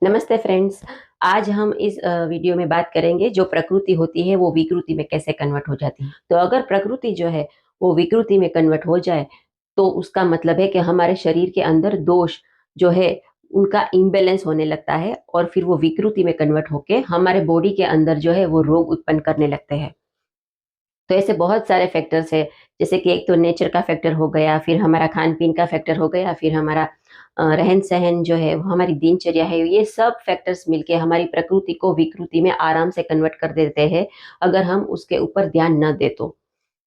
नमस्ते फ्रेंड्स। आज हम इस वीडियो में बात करेंगे जो प्रकृति होती है वो विकृति में कैसे कन्वर्ट हो जाती है। तो अगर प्रकृति जो है वो विकृति में कन्वर्ट हो जाए तो उसका मतलब है कि हमारे शरीर के अंदर दोष जो है उनका इम्बैलेंस होने लगता है और फिर वो विकृति में कन्वर्ट होके हमारे बॉडी के अंदर जो है वो रोग उत्पन्न करने लगते हैं। तो ऐसे बहुत सारे फैक्टर्स है, जैसे कि एक तो नेचर का फैक्टर हो गया, फिर हमारा खान-पीन का फैक्टर हो गया, फिर हमारा रहन-सहन जो है, वो हमारी दिनचर्या है, ये सब फैक्टर्स मिलके हमारी प्रकृति को विकृति में आराम से कन्वर्ट कर देते हैं, अगर हम उसके ऊपर ध्यान ना दें तो।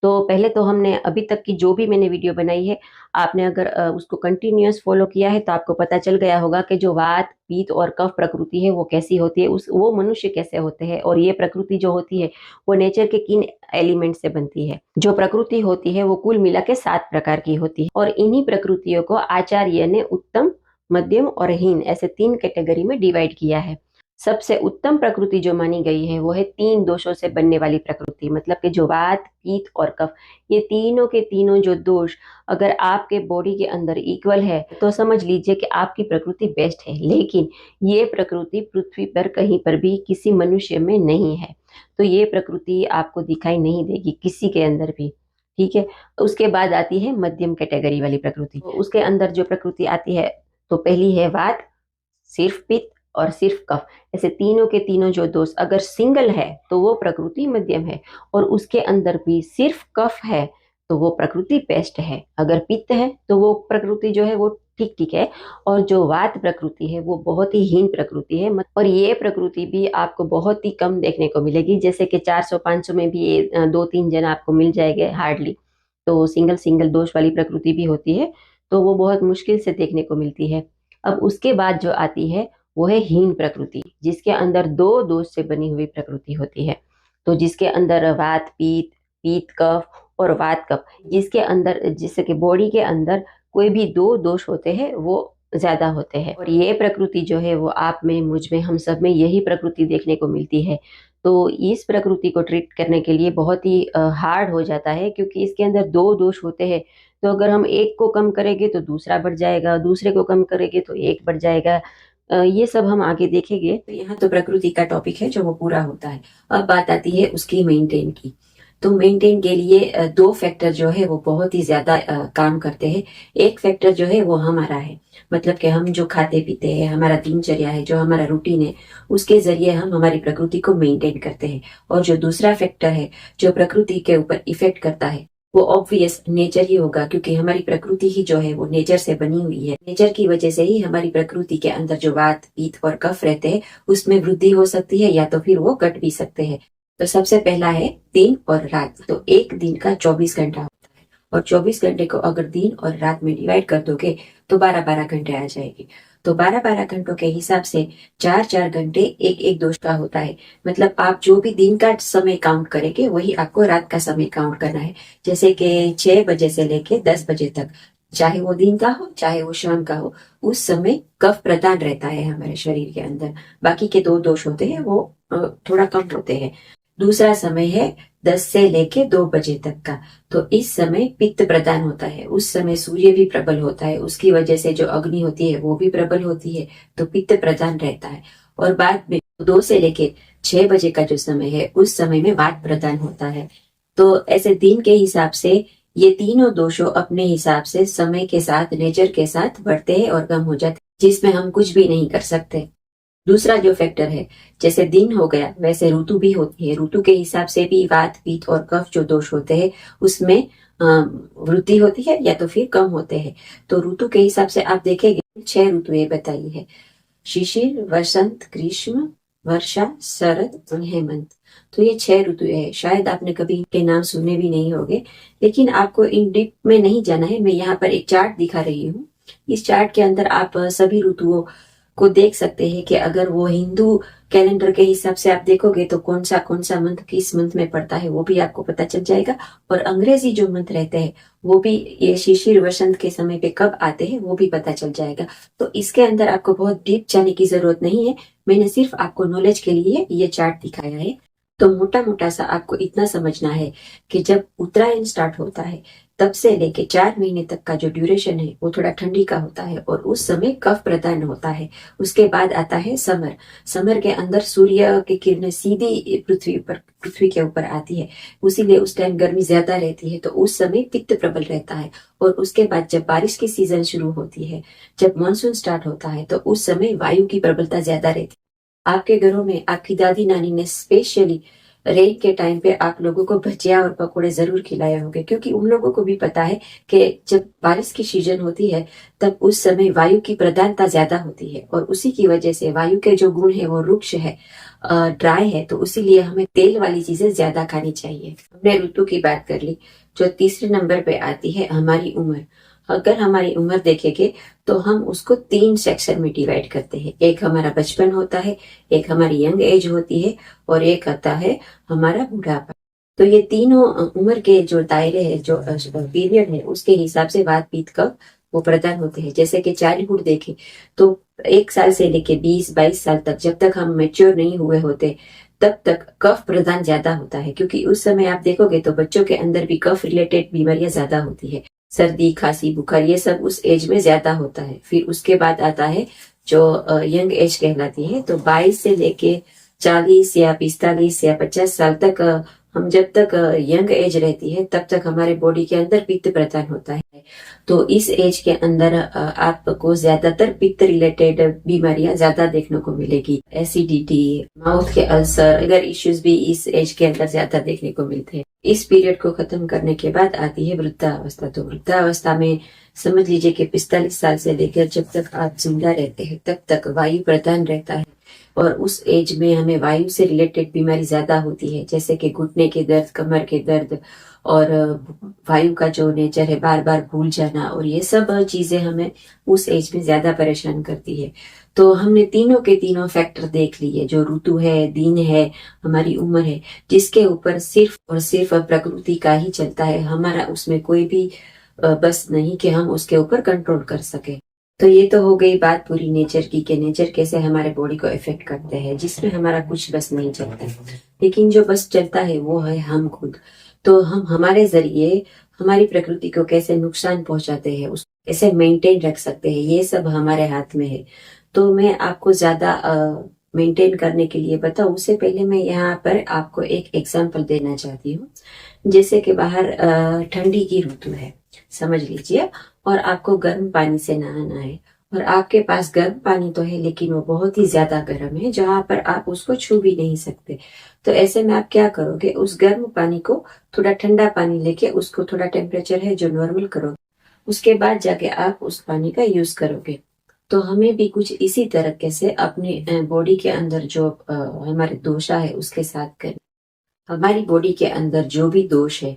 तो पहले तो हमने अभी तक की जो भी मैंने वीडियो बनाई है, आपने अगर उसको कंटिन्यूअस फ़ॉलो किया है तो आपको पता चल गया होगा कि जो वात, पित्त और कफ प्रकृति है वो कैसी होती है, उस वो मनुष्य कैसे होते हैं और ये प्रकृति जो होती है, वो नेचर के किन एलिमेंट से बनती है। जो प्रकृति होती है वो कुल मिला के 7 प्रकार की होती है और इन्हीं प्रकृतियों को आचार्य ने उत्तम, मध्यम और हीन ऐसे 3 कैटेगरी में डिवाइड किया है। सबसे उत्तम प्रकृति जो मानी गई है वो है 3 दोषों से बनने वाली प्रकृति, मतलब कि जो वात, पित्त और कफ, ये तीनों के तीनों जो दोष अगर आपके बॉडी के अंदर इक्वल है तो समझ लीजिए कि आपकी प्रकृति बेस्ट है। लेकिन ये प्रकृति पृथ्वी पर कहीं पर भी किसी मनुष्य में नहीं है, तो ये प्रकृति आपको दिखाई नहीं देगी किसी के अंदर भी। ठीक है। उसके बाद आती है मध्यम कैटेगरी वाली प्रकृति। तो उसके अंदर जो प्रकृति आती है, तो पहली है वात, सिर्फ पित्त और सिर्फ कफ। ऐसे तीनों के तीनों जो दोष अगर सिंगल है तो वो प्रकृति मध्यम है और उसके अंदर भी सिर्फ कफ है तो वो प्रकृति बेस्ट है। अगर पित्त है तो वो प्रकृति जो है वो ठीक ठीक है और जो वात प्रकृति है वो बहुत ही हीन प्रकृति है। और ये प्रकृति भी आपको बहुत ही कम देखने को मिलेगी, जैसे कि 400-500 में भी ये 2-3 जन आपको मिल जाएंगे हार्डली। तो सिंगल सिंगल दोष वाली प्रकृति भी होती है, तो वो बहुत मुश्किल से देखने को मिलती है। अब उसके बाद जो आती है वो है हीन प्रकृति, जिसके अंदर 2 दोष से बनी हुई प्रकृति होती है। तो जिसके अंदर वात पित्त, पित्त कफ और वात कफ, जिसके अंदर जिससे कि बॉडी के अंदर कोई भी 2 दोष होते हैं वो ज़्यादा होते हैं। और ये प्रकृति जो है वो आप में, मुझ में, हम सब में यही प्रकृति देखने को मिलती है। तो इस प्रकृति को ट्रीट करने के लिए बहुत ही हार्ड हो जाता है, क्योंकि इसके अंदर 2 दोष होते हैं। तो अगर हम एक को कम करेंगे तो दूसरा बढ़ जाएगा, दूसरे को कम करेंगे तो एक बढ़ जाएगा। ये सब हम आगे देखेंगे। तो यहाँ तो प्रकृति का टॉपिक है जो वो पूरा होता है। अब बात आती है उसकी मेंटेन की। तो मेंटेन के लिए 2 फैक्टर जो है वो बहुत ही ज्यादा काम करते हैं। एक फैक्टर जो है वो हमारा है, मतलब कि हम जो खाते पीते हैं, हमारा दिनचर्या है, जो हमारा रूटीन है, उसके जरिए हम हमारी प्रकृति को मेंटेन करते हैं। और जो दूसरा फैक्टर है जो प्रकृति के ऊपर इफेक्ट करता है वो ऑब्वियस नेचर ही होगा, क्योंकि हमारी प्रकृति ही जो है वो नेचर से बनी हुई है। नेचर की वजह से ही हमारी प्रकृति के अंदर जो वात पित्त और कफ रहते हैं उसमें वृद्धि हो सकती है या तो फिर वो घट भी सकते हैं। तो सबसे पहला है दिन और रात। तो एक दिन का 24 घंटा होता है और 24 घंटे को अगर दिन और रात में डिवाइड कर दोगे तो 12-12 घंटे आ जाएगी। तो 12-12 घंटों के हिसाब से 4-4 घंटे एक एक दोष का होता है। मतलब आप जो भी दिन का समय काउंट करेंगे वही आपको रात का समय काउंट करना है। जैसे कि 6 बजे से लेके 10 बजे तक, चाहे वो दिन का हो चाहे वो शाम का हो, उस समय कफ प्रधान रहता है हमारे शरीर के अंदर। बाकी के 2 दोष होते हैं वो थोड़ा कम होते हैं। दूसरा समय है 10 से लेके 2 बजे तक का। तो इस समय पित्त प्रधान होता है, उस समय सूर्य भी प्रबल होता है, उसकी वजह से जो अग्नि होती है वो भी प्रबल होती है, तो पित्त प्रधान रहता है। और बाद में 2 से लेके 6 बजे का जो समय है उस समय में वात प्रधान होता है। तो ऐसे दिन के हिसाब से ये तीनों दोषों अपने हिसाब से समय के साथ, नेचर के साथ बढ़ते हैं और कम हो जाते हैं, जिसमें हम कुछ भी नहीं कर सकते। दूसरा जो फैक्टर है, जैसे दिन हो गया वैसे ऋतु भी होती है। ऋतु के हिसाब से भी वात पित्त और कफ जो दोष होते हैं उसमें वृद्धि होती है या तो फिर कम होते हैं। तो ऋतु के हिसाब से आप देखेंगे 6 ऋतुएं बताई है: शिशिर, वसंत, ग्रीष्म, वर्षा, शरद और हेमंत। तो ये 6 ऋतुएं हैं। शायद आपने कभी इनके नाम सुने भी नहीं होंगे, लेकिन आपको इन डीप में नहीं जाना है। मैं यहाँ पर एक चार्ट दिखा रही हूँ। इस चार्ट के अंदर आप सभी ऋतुओं को देख सकते हैं कि अगर वो हिंदू कैलेंडर के हिसाब से आप देखोगे तो कौन सा मंथ किस मंथ में पड़ता है वो भी आपको पता चल जाएगा। और अंग्रेजी जो मंथ रहते हैं वो भी ये शिशिर वसंत के समय पे कब आते हैं वो भी पता चल जाएगा। तो इसके अंदर आपको बहुत डीप जाने की जरूरत नहीं है, मैंने सिर्फ आपको नॉलेज के लिए ये चार्ट दिखाया है। तो मोटा मोटा सा आपको इतना समझना है कि जब उत्तरायण स्टार्ट होता है तब से लेके 4 महीने तक का जो ड्यूरेशन है वो थोड़ा ठंडी का होता है और उस समय कफ प्रदान होता है। उसके बाद आता है समर। समर के अंदर सूर्य की किरणें सीधी पृथ्वी के ऊपर आती है, उसीलिए उस टाइम गर्मी ज्यादा रहती है, तो उस समय पित्त प्रबल रहता है। और उसके बाद जब बारिश की सीजन शुरू होती है, जब मानसून स्टार्ट होता है, तो उस समय वायु की प्रबलता ज्यादा रहती है। आपके घरों में आपकी दादी नानी ने स्पेशली रेन के टाइम पे आप लोगों को भजिया और पकोड़े जरूर खिलाए होंगे, क्योंकि उन लोगों को भी पता है कि जब बारिश की सीजन होती है तब उस समय वायु की प्रधानता ज्यादा होती है और उसी की वजह से वायु के जो गुण है वो रुक्ष है, ड्राई है, तो इसीलिए हमें तेल वाली चीजें ज्यादा खानी चाहिए। हमने ऋतु की बात कर ली। जो तीसरे नंबर पे आती है हमारी उम्र। अगर हमारी उम्र देखेंगे तो हम उसको 3 सेक्शन में डिवाइड करते हैं। एक हमारा बचपन होता है, एक हमारी यंग एज होती है और एक आता है हमारा बुढ़ापा। तो ये तीनों उम्र के जो दायरे है, जो पीरियड है, उसके हिसाब से वात पित्त कफ वो प्रदान होते हैं। जैसे कि चाइल्डहुड देखें तो 1 साल से लेके 20-22 साल तक, जब तक हम मेच्योर नहीं हुए होते तब तक कफ प्रदान ज्यादा होता है, क्योंकि उस समय आप देखोगे तो बच्चों के अंदर भी कफ रिलेटेड बीमारियां ज्यादा होती है। सर्दी खांसी बुखार ये सब उस एज में ज्यादा होता है। फिर उसके बाद आता है जो यंग एज कहलाती है, तो 22 से लेके 40 या 45 या 50 साल तक हम जब तक यंग एज रहती है तब तक हमारे बॉडी के अंदर पित्त प्रदान होता है। तो इस एज के अंदर आपको ज्यादातर पित्त रिलेटेड बीमारियां ज्यादा देखने को मिलेगी। एसिडिटी, माउथ के अल्सर अगर इश्यूज भी इस एज के अंदर ज्यादा देखने को मिलते हैं। इस पीरियड को खत्म करने के बाद आती है वृद्धावस्था। तो वृद्धावस्था में समझ लीजिए कि 45 साल से लेकर जब तक आप जिंदा रहते हैं तब तक वायु प्रदान रहता है और उस एज में हमें वायु से रिलेटेड बीमारी ज्यादा होती है, जैसे कि घुटने के दर्द, कमर के दर्द और वायु का जो नेचर है बार बार भूल जाना, और ये सब चीजें हमें उस एज में ज्यादा परेशान करती है। तो हमने तीनों के तीनों फैक्टर देख लिए, जो ऋतु है, दिन है, हमारी उम्र है, जिसके ऊपर सिर्फ और सिर्फ प्रकृति का ही चलता है। हमारा उसमें कोई भी बस नहीं कि हम उसके ऊपर कंट्रोल कर सके। तो ये तो हो गई बात पूरी नेचर की, कि नेचर कैसे हमारे बॉडी को इफेक्ट करते हैं, जिसमें हमारा कुछ बस नहीं चलता है। लेकिन जो बस चलता है वो है हम खुद। तो हम हमारे जरिए हमारी प्रकृति को कैसे नुकसान पहुंचाते हैं, उसको कैसे मेंटेन रख सकते हैं, ये सब हमारे हाथ में है। तो मैं आपको ज्यादा मेंटेन करने के लिए बताऊं, उससे पहले मैं यहाँ पर आपको एक एग्जांपल देना चाहती हूँ। जैसे कि बाहर ठंडी की ऋतु है, समझ लीजिए, और आपको गर्म पानी से नहाना है, और आपके पास गर्म पानी तो है लेकिन वो बहुत ही ज्यादा गर्म है, जहां पर आप उसको छू भी नहीं सकते। तो ऐसे में आप क्या करोगे, उस गर्म पानी को थोड़ा ठंडा पानी लेके उसको थोड़ा टेम्परेचर है जो नॉर्मल करोगे, उसके बाद जाके आप उस पानी का यूज करोगे। तो हमें भी कुछ इसी तरीके से अपने बॉडी के अंदर जो हमारे दोषा है उसके साथ करें। हमारी बॉडी के अंदर जो भी दोष है,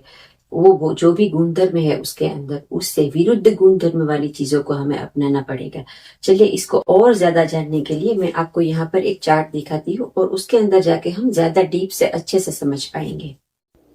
वो जो भी गुणधर्म है उसके अंदर, उससे विरुद्ध गुणधर्म वाली चीजों को हमें अपनाना पड़ेगा। चलिए, इसको और ज्यादा जानने के लिए मैं आपको यहाँ पर एक चार्ट दिखाती हूँ और उसके अंदर जाके हम ज्यादा डीप से अच्छे से समझ पाएंगे।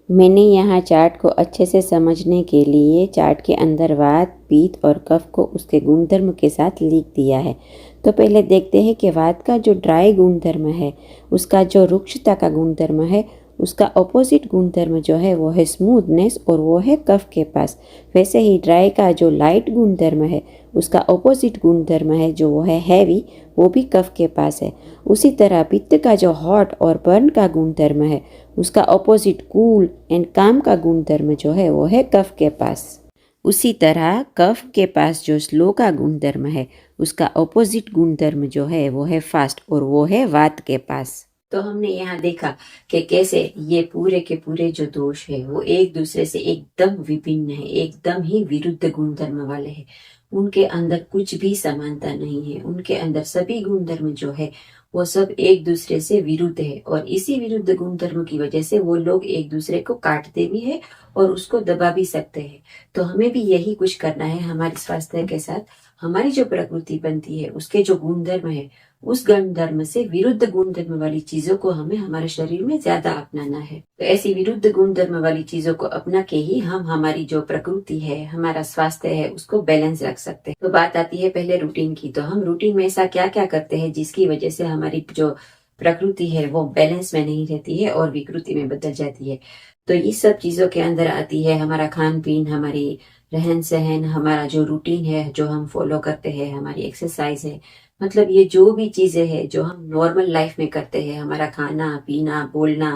मैंने यहाँ चार्ट को अच्छे से समझने के लिए चार्ट के अंदर वात, पित्त और कफ को उसके गुणधर्म के साथ लिख दिया है। तो पहले देखते हैं कि वात का जो ड्राई गुणधर्म है, उसका जो रुक्षता का गुणधर्म है, उसका ऑपोजिट गुणधर्म जो है वो है स्मूथनेस, और वो है कफ के पास। वैसे ही ड्राई का जो लाइट गुणधर्म है, उसका ऑपोजिट गुणधर्म है जो वो है हैवी, वो भी कफ के पास है। उसी तरह पित्त का जो हॉट और बर्न का गुणधर्म है, उसका ऑपोजिट कूल एंड काम का गुणधर्म जो है वो है कफ के पास। उसी तरह कफ के पास जो स्लो का गुणधर्म है, उसका ऑपोजिट गुणधर्म जो है वो है फास्ट, और वो है वात के पास। तो हमने यहाँ देखा कि कैसे ये पूरे के पूरे जो दोष है वो एक दूसरे से एकदम विभिन्न है, एकदम ही विरुद्ध गुणधर्म वाले हैं। उनके अंदर कुछ भी समानता नहीं है, उनके अंदर सभी गुणधर्म जो है वो सब एक दूसरे से विरुद्ध है, और इसी विरुद्ध गुणधर्म की वजह से वो लोग एक दूसरे को काटते भी है और उसको दबा भी सकते हैं। तो हमें भी यही कुछ करना है हमारे स्वास्थ्य के साथ। हमारी जो प्रकृति बनती है उसके जो गुणधर्म है, उस गुणधर्म से विरुद्ध गुणधर्म वाली चीजों को हमें हमारे शरीर में ज्यादा अपनाना है। तो ऐसी विरुद्ध गुणधर्म वाली चीजों को अपना के ही हम हमारी जो प्रकृति है, हमारा स्वास्थ्य है, उसको बैलेंस रख सकते हैं। तो बात आती है पहले रूटीन की। तो हम रूटीन में ऐसा क्या क्या करते हैं जिसकी वजह से हमारी जो प्रकृति है वो बैलेंस में नहीं रहती है और विकृति में बदल जाती है। तो ये सब चीजों के अंदर आती है हमारा खान पीन, हमारी रहन सहन, हमारा जो रूटीन है जो हम फॉलो करते हैं, हमारी एक्सरसाइज है, मतलब ये जो भी चीजें हैं जो हम नॉर्मल लाइफ में करते हैं, हमारा खाना पीना, बोलना,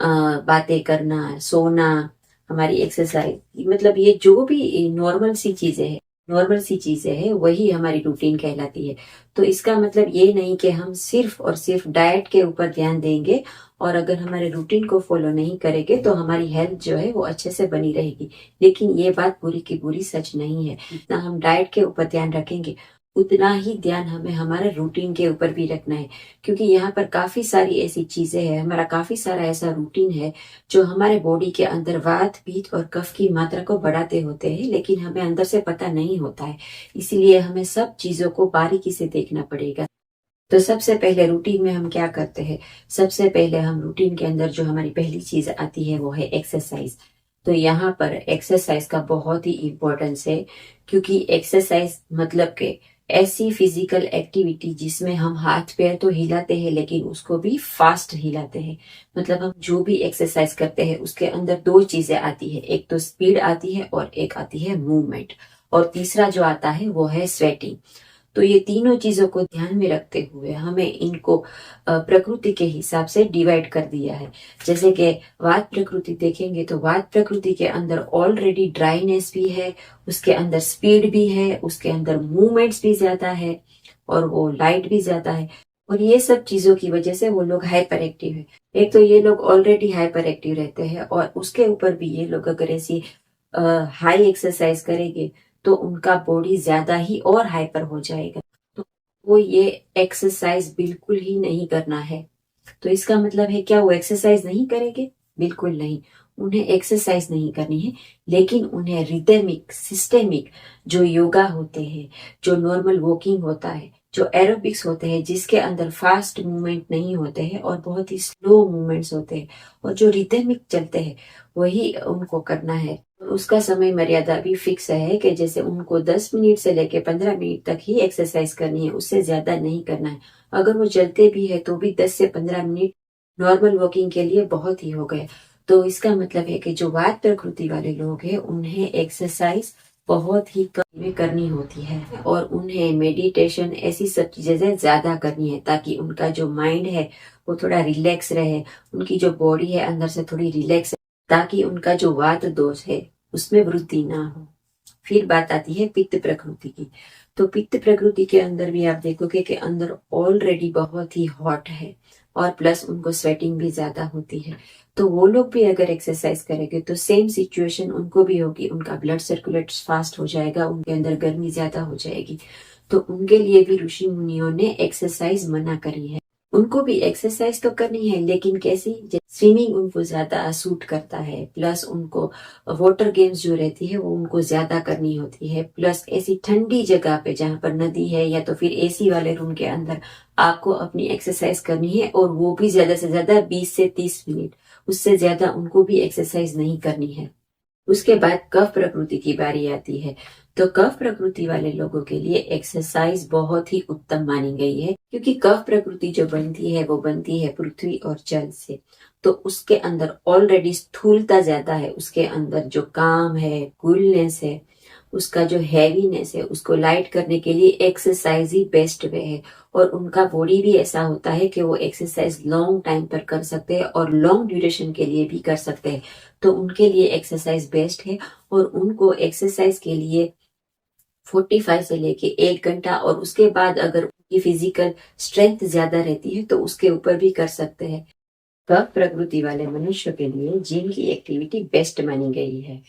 बातें करना, सोना, हमारी एक्सरसाइज, मतलब ये जो भी नॉर्मल सी चीजें हैं वही हमारी रूटीन कहलाती है। तो इसका मतलब ये नहीं कि हम सिर्फ और सिर्फ डाइट के ऊपर ध्यान देंगे और अगर हमारे रूटीन को फॉलो नहीं करेंगे तो हमारी हेल्थ जो है वो अच्छे से बनी रहेगी। लेकिन ये बात पूरी की पूरी सच नहीं है। जितना हम डाइट के ऊपर ध्यान रखेंगे उतना ही ध्यान हमें हमारे रूटीन के ऊपर भी रखना है, क्योंकि यहाँ पर काफी सारी ऐसी चीजें हैं, हमारा काफी सारा ऐसा रूटीन है जो हमारे बॉडी के अंदर वात पित्त और कफ की मात्रा को बढ़ाते होते हैं, लेकिन हमें अंदर से पता नहीं होता है। इसीलिए हमें सब चीजों को बारीकी से देखना पड़ेगा। तो सबसे पहले रूटीन में हम क्या करते हैं? सबसे पहले हम रूटीन के अंदर जो हमारी पहली चीज आती है वो है एक्सरसाइज। तो यहाँ पर एक्सरसाइज का बहुत ही इम्पोर्टेंस है, क्योंकि एक्सरसाइज मतलब के ऐसी फिजिकल एक्टिविटी जिसमें हम हाथ पैर तो हिलाते हैं लेकिन उसको भी फास्ट हिलाते हैं। मतलब हम जो भी एक्सरसाइज करते हैं उसके अंदर दो चीजें आती है, एक तो स्पीड आती है और एक आती है मूवमेंट, और तीसरा जो आता है वो है स्वेटिंग। तो ये तीनों चीजों को ध्यान में रखते हुए हमें इनको प्रकृति के हिसाब से डिवाइड कर दिया है। जैसे कि वात प्रकृति देखेंगे तो वात प्रकृति के अंदर ऑलरेडी ड्राइनेस भी है, उसके अंदर स्पीड भी है, उसके अंदर मूवमेंट्स भी ज्यादा है और वो लाइट भी ज्यादा है। और ये सब चीजों की वजह से वो लोग हाइपर एक्टिव है। एक तो ये लोग ऑलरेडी हाइपर एक्टिव रहते हैं और उसके ऊपर भी ये लोग अगर ऐसी हाई एक्सरसाइज करेंगे तो उनका बॉडी ज्यादा ही और हाइपर हो जाएगा। तो वो ये एक्सरसाइज बिल्कुल ही नहीं करना है। तो इसका मतलब है क्या वो एक्सरसाइज नहीं करेंगे? बिल्कुल नहीं, उन्हें एक्सरसाइज नहीं करनी है, लेकिन उन्हें रिदमिक सिस्टेमिक जो योगा होते हैं, जो नॉर्मल वॉकिंग होता है, जो एरोबिक्स होते हैं जिसके अंदर फास्ट मूवमेंट नहीं होते हैं और बहुत ही स्लो मूवमेंट्स होते हैं और जो रिदमिक चलते हैं वही उनको करना है। उसका समय मर्यादा भी फिक्स है कि जैसे उनको 10 मिनट से लेके 15 मिनट तक ही एक्सरसाइज करनी है, उससे ज्यादा नहीं करना है। अगर वो चलते भी है तो भी 10 से 15 मिनट नॉर्मल वॉकिंग के लिए बहुत ही हो गए। तो इसका मतलब है कि जो वात प्रकृति वाले लोग हैं उन्हें एक्सरसाइज बहुत ही कम में करनी होती है और उन्हें मेडिटेशन ऐसी सब चीजें ज्यादा करनी है ताकि उनका जो माइंड है वो थोड़ा रिलैक्स रहे, उनकी जो बॉडी है अंदर से थोड़ी रिलैक्स, ताकि उनका जो वात दोष है उसमें वृद्धि ना हो। फिर बात आती है पित्त प्रकृति की। तो पित्त प्रकृति के अंदर भी आप देखोगे कि अंदर ऑलरेडी बहुत ही हॉट है और प्लस उनको स्वेटिंग भी ज्यादा होती है। तो वो लोग भी अगर एक्सरसाइज करेंगे तो सेम सिचुएशन उनको भी होगी, उनका ब्लड सर्कुलेट फास्ट हो जाएगा, उनके अंदर गर्मी ज्यादा हो जाएगी। तो उनके लिए भी ऋषि मुनियों ने एक्सरसाइज मना करी है। उनको भी एक्सरसाइज तो करनी है लेकिन कैसी? स्विमिंग उनको ज्यादा सूट करता है, प्लस उनको वाटर गेम्स जो रहती है वो उनको ज्यादा करनी होती है, प्लस ऐसी ठंडी जगह पे जहाँ पर नदी है या तो फिर एसी वाले रूम के अंदर आपको अपनी एक्सरसाइज करनी है और वो भी ज्यादा से ज्यादा 20 से 30 मिनट, उससे ज्यादा उनको भी एक्सरसाइज नहीं करनी है। उसके बाद कफ प्रकृति की बारी आती है। तो कफ प्रकृति वाले लोगों के लिए एक्सरसाइज बहुत ही उत्तम मानी गई है, क्योंकि कफ प्रकृति जो बनती है वो बनती है पृथ्वी और जल से। तो उसके अंदर ऑलरेडी स्थूलता ज्यादा है, उसके अंदर जो काम है, कूलनेस है, उसका जो हैवीनेस है, उसको लाइट करने के लिए एक्सरसाइज ही बेस्ट वे है। और उनका बॉडी भी ऐसा होता है कि वो एक्सरसाइज लॉन्ग टाइम पर कर सकते हैं और लॉन्ग ड्यूरेशन के लिए भी कर सकते हैं। तो उनके लिए एक्सरसाइज बेस्ट है और उनको एक्सरसाइज के लिए 45 से लेके 1 घंटा, और उसके बाद अगर उनकी फिजिकल स्ट्रेंथ ज्यादा रहती है तो उसके ऊपर भी कर सकते हैं। कफ प्रकृति वाले मनुष्य के लिए जिम की एक्टिविटी बेस्ट मानी गई है।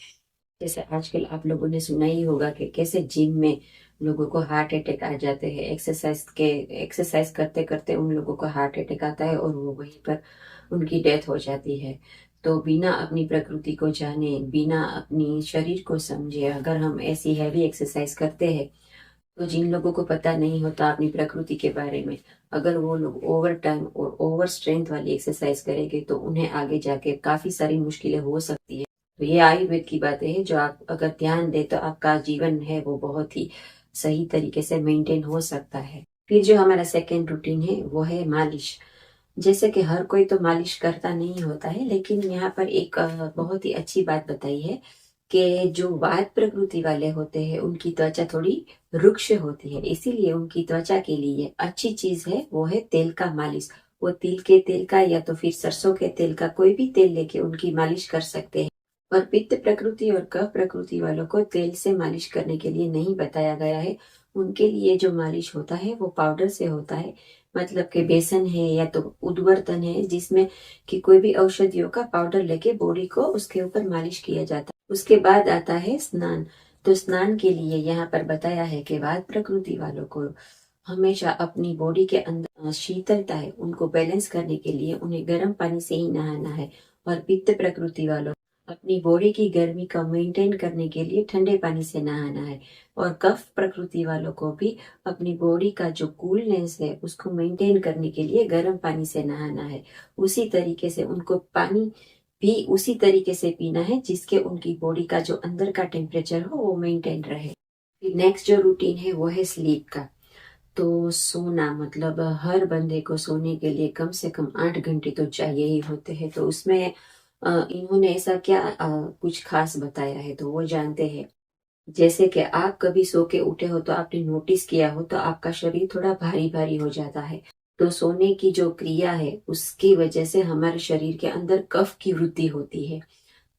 जैसे आजकल आप लोगों ने सुना ही होगा कि कैसे जिम में लोगों को हार्ट अटैक आ जाते हैं, एक्सरसाइज करते करते उन लोगों को हार्ट अटैक आता है और वो वहीं पर उनकी डेथ हो जाती है। तो बिना अपनी प्रकृति को जाने, बिना अपनी शरीर को समझे अगर हम ऐसी हैवी एक्सरसाइज करते हैं तो जिन लोगों को पता नहीं होता अपनी प्रकृति के बारे में, अगर वो लोग ओवर टाइम और ओवर स्ट्रेंथ वाली एक्सरसाइज करेंगे तो उन्हें आगे जाके काफी सारी मुश्किलें हो सकती है। तो ये आयुर्वेद की बातें हैं जो आप अगर ध्यान दे तो आपका जीवन है वो बहुत ही सही तरीके से मेंटेन हो सकता है। फिर जो हमारा सेकेंड रूटीन है वो है मालिश। जैसे कि हर कोई तो मालिश करता नहीं होता है, लेकिन यहाँ पर एक बहुत ही अच्छी बात बताई है कि जो वात प्रकृति वाले होते हैं उनकी त्वचा थोड़ी रुक्ष होती है, इसीलिए उनकी त्वचा के लिए अच्छी चीज है वो है तेल का मालिश। वो तिल के तेल का या तो फिर सरसों के तेल का कोई भी तेल लेके उनकी मालिश कर सकते हैं। और पित्त प्रकृति और कफ प्रकृति वालों को तेल से मालिश करने के लिए नहीं बताया गया है। उनके लिए जो मालिश होता है वो पाउडर से होता है, मतलब कि बेसन है या तो उद्वर्तन है जिसमें कि कोई भी औषधियों का पाउडर लेके बॉडी को उसके ऊपर मालिश किया जाता है। उसके बाद आता है स्नान। तो स्नान के लिए यहाँ पर बताया है कि वात प्रकृति वालों को हमेशा अपनी बॉडी के अंदर शीतलता है उनको बैलेंस करने के लिए उन्हें गर्म पानी से ही नहाना है। और पित्त प्रकृति वालों अपनी बॉडी की गर्मी को मेंटेन करने के लिए ठंडे पानी से नहाना है। और कफ प्रकृति वालों को भी अपनी बॉडी का जो कूलनेस है उसको मेंटेन करने के लिए गर्म पानी से नहाना है। उसी तरीके से उनको पानी भी उसी तरीके से पीना है जिसके उनकी बॉडी का जो अंदर का टेम्परेचर हो वो मेंटेन रहे। नेक्स्ट जो रूटीन है वो है स्लीप का। तो सोना, मतलब हर बंदे को सोने के लिए कम से कम 8 घंटे तो चाहिए ही होते हैं। तो उसमें इन्होंने ऐसा क्या कुछ खास बताया है तो वो जानते हैं। जैसे कि आप कभी सो के उठे हो तो आपने नोटिस किया हो तो आपका शरीर थोड़ा भारी भारी हो जाता है। तो सोने की जो क्रिया है उसकी वजह से हमारे शरीर के अंदर कफ की वृद्धि होती है।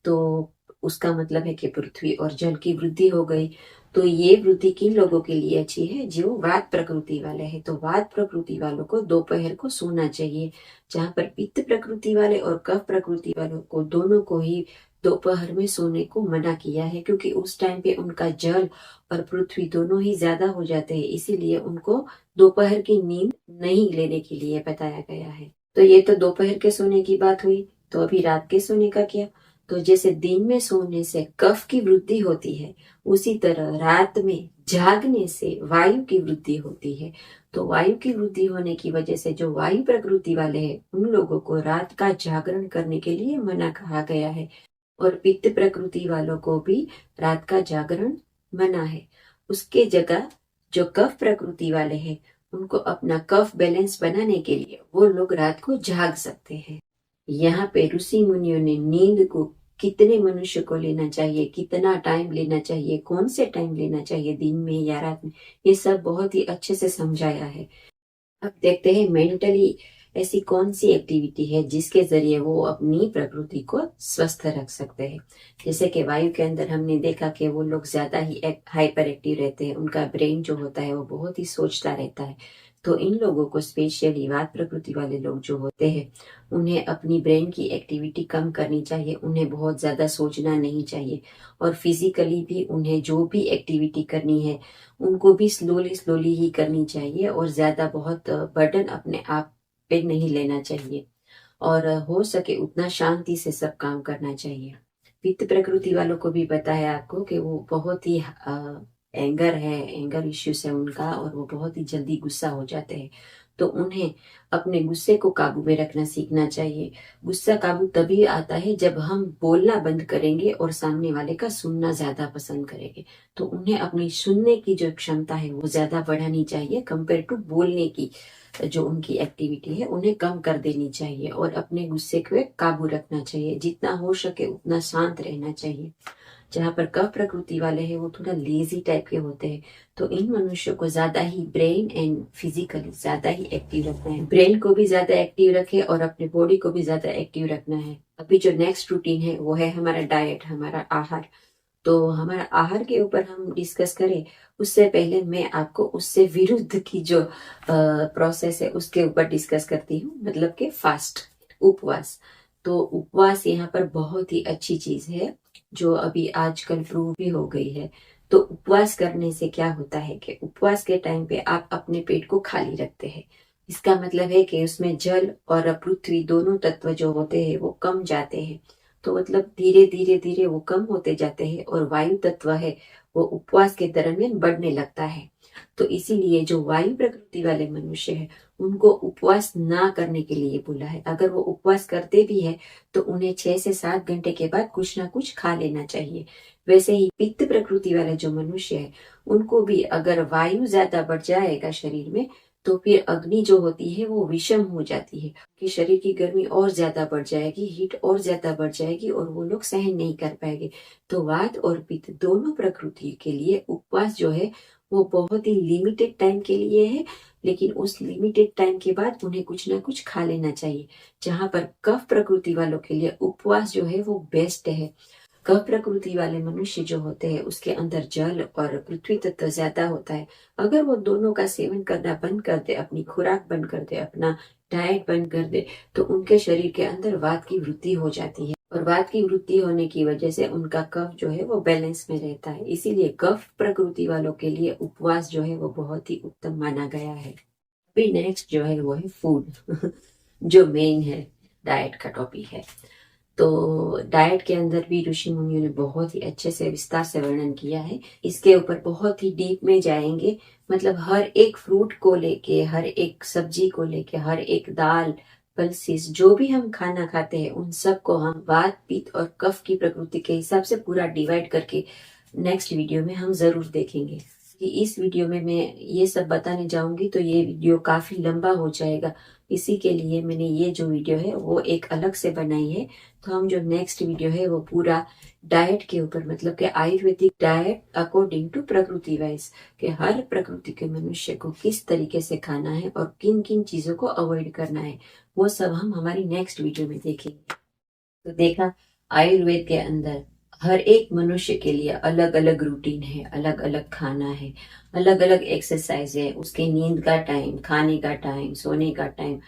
तो उसका मतलब है कि पृथ्वी और जल की वृद्धि हो गई। तो ये वृद्धि किन लोगों के लिए अच्छी है, जो वात प्रकृति वाले हैं। तो वात प्रकृति वालों को दोपहर को सोना चाहिए, जहाँ पर पित्त प्रकृति वाले और कफ प्रकृति वालों को दोनों को ही दोपहर में सोने को मना किया है, क्योंकि उस टाइम पे उनका जल और पृथ्वी दोनों ही ज्यादा हो जाते हैं, इसीलिए उनको दोपहर की नींद नहीं लेने के लिए बताया गया है। तो ये तो दोपहर के सोने की बात हुई। तो अभी रात के सोने का क्या। तो जैसे दिन में सोने से कफ की वृद्धि होती है, उसी तरह रात में जागने से वायु की वृद्धि होती है। तो वायु की वृद्धि होने की वजह से जो वायु प्रकृति वाले हैं उन लोगों को रात का जागरण करने के लिए मना कहा गया है। और पित्त प्रकृति वालों को भी रात का जागरण मना है। उसके जगह जो कफ प्रकृति वाले हैं उनको अपना कफ बैलेंस बनाने के लिए वो लोग रात को जाग सकते हैं। यहाँ पे ऋषि मुनियों ने नींद को कितने मनुष्य को लेना चाहिए, कितना टाइम लेना चाहिए, कौन से टाइम लेना चाहिए, दिन में या रात में, ये सब बहुत ही अच्छे से समझाया है। अब देखते हैं मेंटली ऐसी कौन सी एक्टिविटी है जिसके जरिए वो अपनी प्रकृति को स्वस्थ रख सकते हैं। जैसे कि वायु के अंदर हमने देखा कि वो लोग ज्यादा ही हाइपर एक्टिव रहते हैं, उनका ब्रेन जो होता है वो बहुत ही सोचता रहता है। तो इन लोगों को स्पेशली वात प्रकृति वाले लोग जो होते हैं उन्हें अपनी ब्रेन की एक्टिविटी कम करनी चाहिए, उन्हें बहुत ज्यादा सोचना नहीं चाहिए। और फिजिकली भी उन्हें जो भी एक्टिविटी करनी है उनको भी स्लोली स्लोली ही करनी चाहिए, और ज्यादा बहुत बर्डन अपने आप पे नहीं लेना चाहिए। और हो सके उतना शांति से सब काम करना चाहिए। पित्त प्रकृति वालों को भी पता है आपको कि वो बहुत ही एंगर इश्यूज है उनका, और वो बहुत ही जल्दी गुस्सा हो जाते हैं। तो उन्हें अपने गुस्से को काबू में रखना सीखना चाहिए। गुस्सा काबू तभी आता है जब हम बोलना बंद करेंगे और सामने वाले का सुनना ज्यादा पसंद करेंगे। तो उन्हें अपनी सुनने की जो क्षमता है वो ज्यादा बढ़ानी चाहिए कंपेयर टू बोलने की। जो उनकी एक्टिविटी है उन्हें कम कर देनी चाहिए और अपने गुस्से को काबू रखना चाहिए। जितना हो सके उतना शांत रहना चाहिए। जहाँ पर कफ प्रकृति वाले हैं वो थोड़ा लेजी टाइप के होते हैं। तो इन मनुष्यों को ज्यादा ही ब्रेन एंड फिजिकली ज्यादा ही एक्टिव रखना है। ब्रेन को भी ज्यादा एक्टिव रखे और अपने बॉडी को भी ज्यादा एक्टिव रखना है। अभी जो नेक्स्ट रूटीन है वो है हमारा डाइट, हमारा आहार। तो हमारा आहार के ऊपर हम डिस्कस करें उससे पहले मैं आपको उससे विरुद्ध की जो प्रोसेस है उसके ऊपर डिस्कस करती हूँ, मतलब कि फास्ट, उपवास। तो उपवास यहाँ पर बहुत ही अच्छी चीज है जो अभी आजकल प्रूव भी हो गई है। तो उपवास करने से क्या होता है कि उपवास के टाइम पे आप अपने पेट को खाली रखते हैं। इसका मतलब है कि उसमें जल और पृथ्वी दोनों तत्व जो होते हैं वो कम जाते हैं। तो मतलब धीरे धीरे धीरे वो कम होते जाते हैं और वायु तत्व है वो उपवास के दरमियान बढ़ने लगता है। तो इसीलिए जो वायु प्रकृति वाले मनुष्य है उनको उपवास ना करने के लिए बोला है। अगर वो उपवास करते भी है तो उन्हें 6 से 7 घंटे के बाद कुछ ना कुछ खा लेना चाहिए। वैसे ही पित्त प्रकृति वाले जो मनुष्य है उनको भी अगर वायु ज्यादा बढ़ जाएगा शरीर में तो फिर अग्नि जो होती है वो विषम हो जाती है कि शरीर की गर्मी और ज्यादा बढ़ जाएगी, हीट और ज्यादा बढ़ जाएगी और वो लोग सहन नहीं कर पाएंगे। तो वात और पित्त दोनों प्रकृति के लिए उपवास जो है वो बहुत ही लिमिटेड टाइम के लिए है, लेकिन उस लिमिटेड टाइम के बाद उन्हें कुछ ना कुछ खा लेना चाहिए। जहां पर कफ प्रकृति वालों के लिए उपवास जो है वो बेस्ट है। कफ प्रकृति वाले मनुष्य जो होते हैं उसके अंदर जल और पृथ्वी तत्व ज्यादा होता है। अगर वो दोनों का सेवन करना बंद कर दे, अपनी खुराक बंद कर दे, अपना डाइट बंद कर दे, तो उनके शरीर के अंदर वात की वृद्धि हो जाती है और वात की वृद्धि होने की वजह से उनका कफ जो है वो बैलेंस में रहता है। इसीलिए कफ प्रकृति वालों के लिए उपवास जो है वो बहुत ही उत्तम माना गया है। फिर नेक्स्ट जो है वो है फूड जो मेन है, डाइट का टॉपिक है। तो डाइट के अंदर भी ऋषि मुनियों ने बहुत ही अच्छे से विस्तार से वर्णन किया है। इसके ऊपर बहुत ही डीप में जाएंगे, मतलब हर एक फ्रूट को लेके, हर एक सब्जी को लेके, हर एक दाल पल्सेस जो भी हम खाना खाते हैं उन सब को हम वात पित्त और कफ की प्रकृति के हिसाब से पूरा डिवाइड करके नेक्स्ट वीडियो में हम जरूर देखेंगे। कि इस वीडियो में मैं ये सब बताने जाऊंगी तो ये वीडियो काफी लंबा हो जाएगा, इसी के लिए मैंने ये जो वीडियो है वो एक अलग से बनाई है। तो हम जो नेक्स्ट वीडियो है वो पूरा डाइट के ऊपर, मतलब कि आयुर्वेदिक डाइट अकॉर्डिंग टू प्रकृति वाइज, कि हर प्रकृति के मनुष्य को किस तरीके से खाना है और किन किन चीजों को अवॉइड करना है, वो सब हम हमारी नेक्स्ट वीडियो में देखेंगे। तो देखा, आयुर्वेद के अंदर हर एक मनुष्य के लिए अलग अलग रूटीन है, अलग अलग खाना है, अलग अलग एक्सरसाइज है, उसके नींद का टाइम, खाने का टाइम, सोने का टाइम,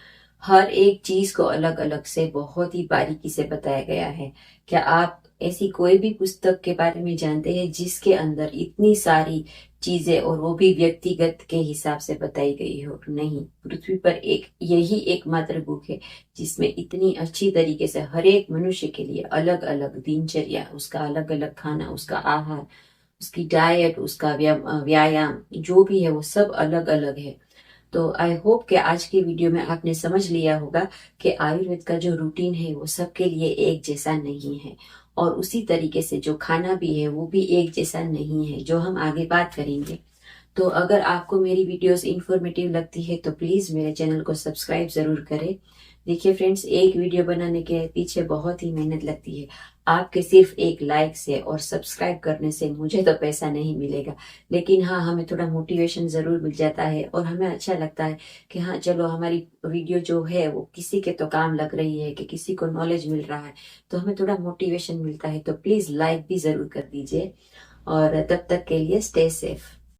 हर एक चीज को अलग अलग से बहुत ही बारीकी से बताया गया है। क्या आप ऐसी कोई भी पुस्तक के बारे में जानते हैं जिसके अंदर इतनी सारी चीजें और वो भी व्यक्तिगत के हिसाब से बताई गई हो? नहीं, पृथ्वी पर एक यही एकमात्र बुक है जिसमें इतनी अच्छी तरीके से हर एक मनुष्य के लिए अलग अलग दिनचर्या, उसका अलग अलग खाना, उसका आहार, उसकी डाइट, उसका व्यायाम जो भी है वो सब अलग अलग है। तो आई होप कि आज की वीडियो में आपने समझ लिया होगा कि आयुर्वेद का जो रूटीन है वो सबके लिए एक जैसा नहीं है, और उसी तरीके से जो खाना भी है वो भी एक जैसा नहीं है, जो हम आगे बात करेंगे। तो अगर आपको मेरी वीडियोस इंफॉर्मेटिव लगती है तो प्लीज मेरे चैनल को सब्सक्राइब जरूर करें। देखिए फ्रेंड्स, एक वीडियो बनाने के पीछे बहुत ही मेहनत लगती है। आपके सिर्फ एक लाइक से और सब्सक्राइब करने से मुझे तो पैसा नहीं मिलेगा, लेकिन हाँ, हमें थोड़ा मोटिवेशन जरूर मिल जाता है और हमें अच्छा लगता है कि हाँ चलो, हमारी वीडियो जो है वो किसी के तो काम लग रही है, कि किसी को नॉलेज मिल रहा है, तो हमें थोड़ा मोटिवेशन मिलता है। तो प्लीज लाइक भी जरूर कर दीजिए, और तब तक के लिए स्टे सेफ।